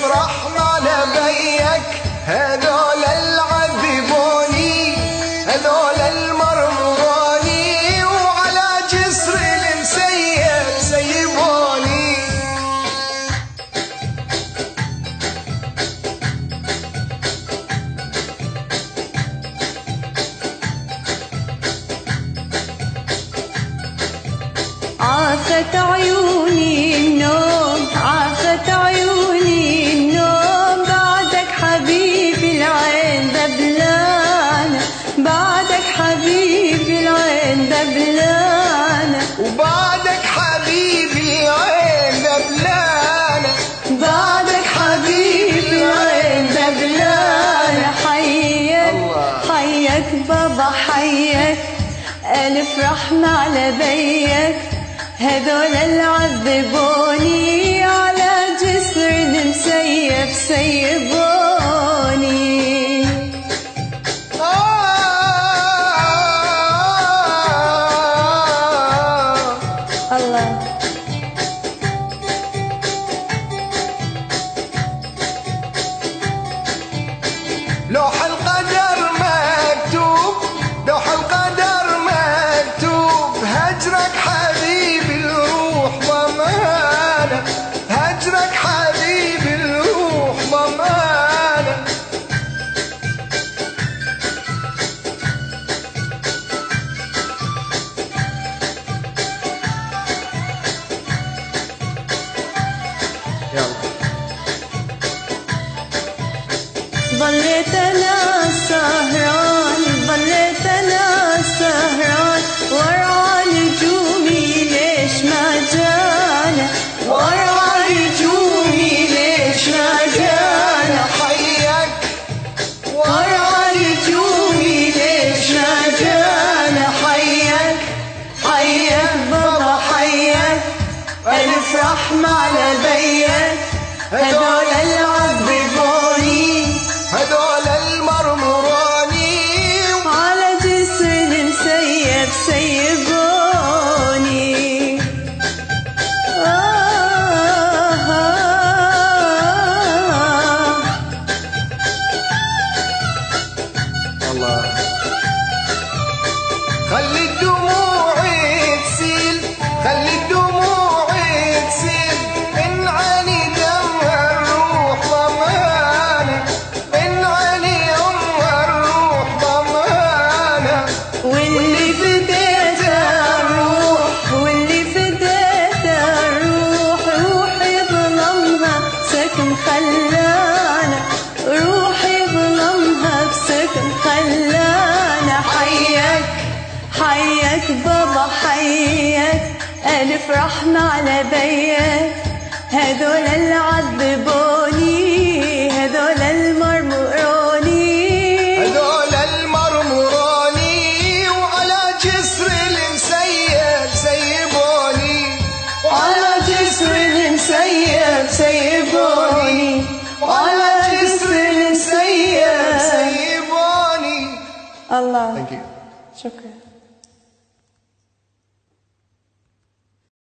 افرح مع نبيك. هذول العذبوني، هذول المرمروني، وعلى جسر المسيب سيبوني. عافت عيوني النوم، عافت عيوني النوم، بعدك حبيبي العين دبلانة، بعدك حبيبي العين دبلانة، وبعدك حبيبي العين دبلانة، بعدك حبيبي العين دبلانة. حيك حيك بابا حيك، ألف رحمة على بيك. هذول العذبوني، على جسر المسيب سيبوني. الله. لوح القدر مكتوب، لوح القدر مكتوب، هجرك حبيبي الروح ضمانة، هجرك حبيبي الروح ضمانة. يلا. ظليت انا سهران، ظليت انا سهران، وارعى نجومي ليش ما جانا، وارعى نجومي ليش ما جانا. حيك وارعى نجومي ليش ما جانا. حيك حيك بابا حيك، ألف رحمة على بيك. هذول العذبوني، هذول المرمروني، على جسر المسيب سيبوني. الله. خلي الدموع تسيل، خلي الدموع تسيل، من عيني دمها الروح ضمانة، من عيني أمها الروح ضمانة. واللي فديته الروح، واللي فديته الروح، روحي ظلمها بسكن خلانة، روحي ظلمها بسكن خلانة. حيك حيك بابا حيك، ألف رحمة على بيك. هذول العذبوني، هذول المرمروني، هذول المرمروني، وعلى جسر المسيب سيبوني، وعلى جسر المسيب سيبوني، وعلى جسر المسيب سيبوني. الله. Thank you. شكرا.